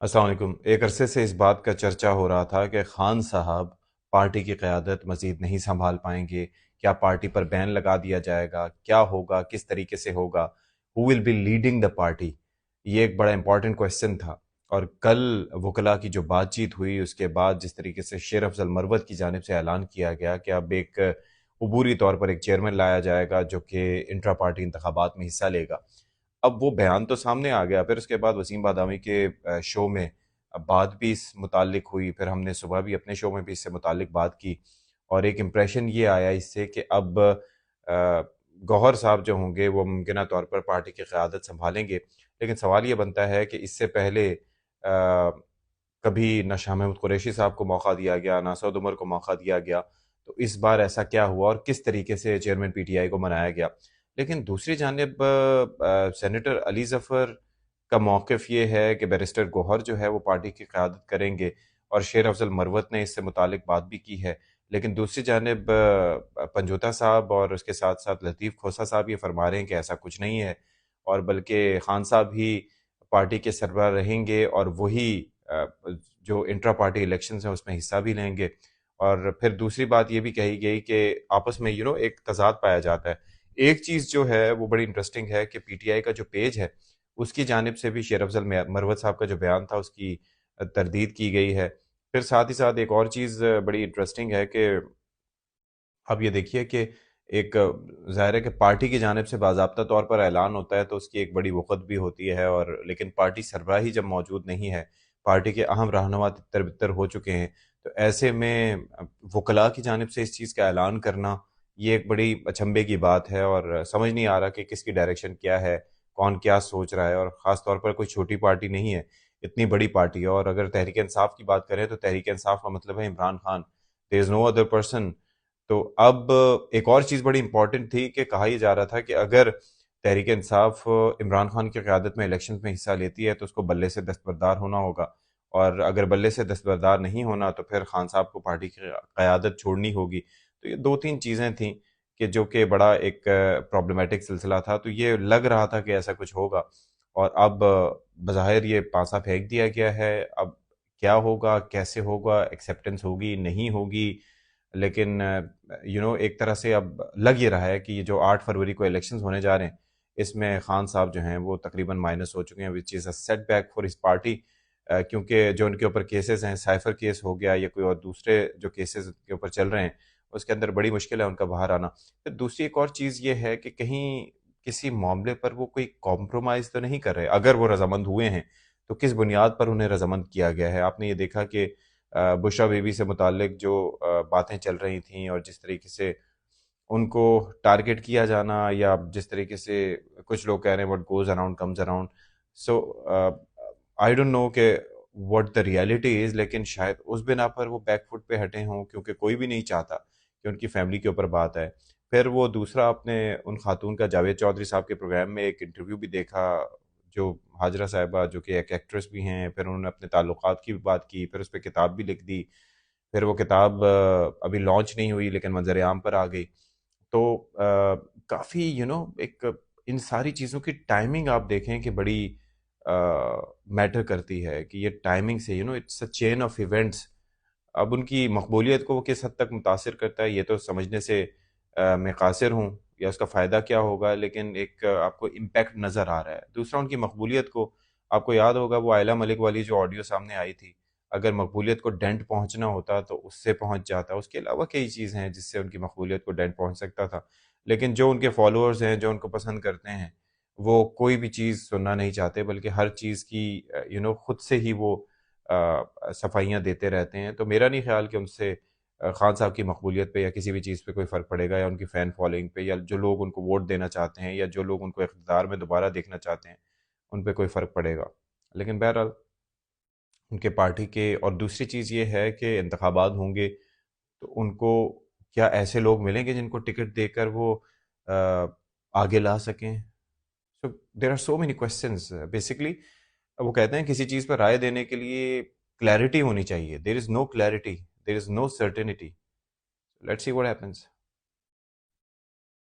अस्सलाम वालेकुम। एक अरसे से इस बात का चर्चा हो रहा था कि खान साहब पार्टी की क़यादत मज़ीद नहीं संभाल पाएंगे। क्या पार्टी पर बैन लगा दिया जाएगा? क्या होगा? किस तरीके से होगा? Who will be leading the party? ये एक बड़ा इंपॉर्टेंट क्वेश्चन था। और कल वकला की जो बातचीत हुई उसके बाद जिस तरीके से शेर अफजल मरवत की जानिब से ऐलान किया गया कि अब एक अबूरी तौर पर एक चेयरमैन लाया जाएगा जो कि इंट्रा पार्टी इंतखाबात में हिस्सा लेगा। अब वो बयान तो सामने आ गया, फिर उसके बाद वसीम बादामी के शो में बात भी इस मुतालिक हुई, फिर हमने सुबह भी अपने शो में भी इससे मुतालिक बात की। और एक इम्प्रेशन ये आया इससे कि अब गौहर साहब जो होंगे वो मुमकिन तौर पर पार्टी की क़यादत संभालेंगे। लेकिन सवाल ये बनता है कि इससे पहले कभी ना शाह महमूद कुरैशी साहब को मौका दिया गया, ना सऊद उमर को मौका दिया गया। तो इस बार ऐसा क्या हुआ और किस तरीके से चेयरमैन पीटीआई को बनाया गया? लेकिन दूसरी जानिब सेनेटर अली ज़फ़र का मौक़िफ़ ये है कि बैरिस्टर गौहर जो है वो पार्टी की क़यादत करेंगे, और शेर अफ़ज़ल मरवत ने इससे मुतालिक बात भी की है। लेकिन दूसरी जानिब पंजोता साहब और उसके साथ-साथ लतीफ़ खोसा साहब ये फरमा रहे हैं कि ऐसा कुछ नहीं है, और बल्कि खान साहब ही पार्टी के सरबराह रहेंगे और वही जो इंट्रा पार्टी इलेक्शंस हैं उसमें हिस्सा भी लेंगे। और फिर दूसरी बात ये भी कही गई कि आपस में एक तज़ाद पाया जाता है। एक चीज़ जो है वो बड़ी इंटरेस्टिंग है कि पीटीआई का जो पेज है उसकी जानिब से भी शेर अफजल मरवत साहब का जो बयान था उसकी तरदीद की गई है। फिर साथ ही साथ एक और चीज़ बड़ी इंटरेस्टिंग है कि अब ये देखिए कि एक ज़ाहिर है कि पार्टी की जानिब से बाज़ाब्ता तौर पर ऐलान होता है तो उसकी एक बड़ी वक़्त भी होती है, और लेकिन पार्टी सरबराही जब मौजूद नहीं है, पार्टी के अहम रहनुमा तितर-बितर हो चुके हैं, तो ऐसे में वकला की जानिब से इस चीज़ का ऐलान करना, ये एक बड़ी अचंभे की बात है, और समझ नहीं आ रहा कि किसकी डायरेक्शन क्या है, कौन क्या सोच रहा है। और ख़ास तौर पर कोई छोटी पार्टी नहीं है, इतनी बड़ी पार्टी है। और अगर तहरीक इंसाफ की बात करें तो तहरीक इंसाफ का मतलब है Imran Khan, there is no other person. तो अब एक और चीज़ बड़ी इंपॉर्टेंट थी कि कहा यह जा रहा था कि अगर तहरीक इंसाफ इमरान खान की क़यादत में इलेक्शन में हिस्सा लेती है तो उसको बल्ले से दस्तबरदार होना होगा, और अगर बल्ले से दस्तबरदार नहीं होना तो फिर खान साहब को पार्टी की क़यादत छोड़नी होगी। तो ये दो तीन चीज़ें थीं कि जो कि बड़ा एक प्रॉब्लमेटिक सिलसिला था, तो ये लग रहा था कि ऐसा कुछ होगा। और अब बज़ाहिर ये पासा फेंक दिया गया है। अब क्या होगा, कैसे होगा, एक्सेप्टेंस होगी, नहीं होगी, लेकिन एक तरह से अब लग ये रहा है कि ये जो 8 फरवरी को इलेक्शंस होने जा रहे हैं, इसमें खान साहब जो हैं वो तकरीबन माइनस हो चुके हैं, which is a setback for his party. क्योंकि जो उनके ऊपर केसेस हैं, साइफर केस हो गया या कोई और दूसरे जो केसेस के ऊपर चल रहे हैं, उसके अंदर बड़ी मुश्किल है उनका बाहर आना। फिर दूसरी एक और चीज़ ये है कि कहीं किसी मामले पर वो कोई कॉम्प्रोमाइज़ तो नहीं कर रहे। अगर वो रज़ामंद हुए हैं, तो किस बुनियाद पर उन्हें रज़ामंद किया गया है? आपने ये देखा कि बुशरा बीबी से मुतालिक जो बातें चल रही थीं, और जिस तरीके से उनको टारगेट किया जाना, या जिस तरीके से कुछ लोग कह रहे हैं what goes around comes around. So I don't know कि व्हाट द रियलिटी इज़, लेकिन शायद उस बिना पर वो बैक फुट पे हटे हों, क्योंकि कोई भी नहीं चाहता कि उनकी फैमिली के ऊपर बात आए। फिर वो दूसरा, आपने उन खातून का जावेद चौधरी साहब के प्रोग्राम में एक इंटरव्यू भी देखा, जो हाजरा साहिबा जो कि एक एक्ट्रेस भी हैं, फिर उन्होंने अपने ताल्लुकात की भी बात की, फिर उस पे किताब भी लिख दी। फिर वो किताब अभी लॉन्च नहीं हुई लेकिन मंज़र आम पर आ गई। तो काफ़ी एक इन सारी चीज़ों की टाइमिंग आप देखें कि बड़ी मैटर करती है, कि ये टाइमिंग से it's a chain of events. अब उनकी मकबूलियत को वो किस हद तक मुतासिर करता है ये तो समझने से मैं कासिर हूँ, या उसका फ़ायदा क्या होगा, लेकिन एक आपको इम्पैक्ट नज़र आ रहा है। दूसरा, उनकी मकबूलियत को, आपको याद होगा वो आयला मलिक वाली जो ऑडियो सामने आई थी, अगर मकबूलियत को डेंट पहुँचना होता तो उससे पहुँच जाता। उसके अलावा कई चीज़ हैं जिससे उनकी मकबूलियत को डेंट पहुँच सकता था। लेकिन जो उनके फॉलोअर्स हैं, जो उनको पसंद करते हैं, वो कोई भी चीज़ सुनना नहीं चाहते, बल्कि हर चीज़ की खुद से ही वो सफाइयाँ देते रहते हैं। तो मेरा नहीं ख्याल कि उनसे खान साहब की मकबूलियत पे या किसी भी चीज़ पे कोई फ़र्क पड़ेगा, या उनकी फ़ैन फॉलोइंग पे, या जो लोग उनको वोट देना चाहते हैं, या जो लोग उनको इक़्तिदार में दोबारा देखना चाहते हैं, उन पे कोई फ़र्क पड़ेगा। लेकिन बहरहाल उनके पार्टी के, और दूसरी चीज़ ये है कि इंतखाबात होंगे तो उनको क्या ऐसे लोग मिलेंगे जिनको टिकट देकर वो अ, आगे ला सकें? So there are so many questions basically. वो कहते हैं किसी चीज़ पर राय देने के लिए क्लैरिटी होनी चाहिए। There is no clarity, there is no certainty. Let's see what happens.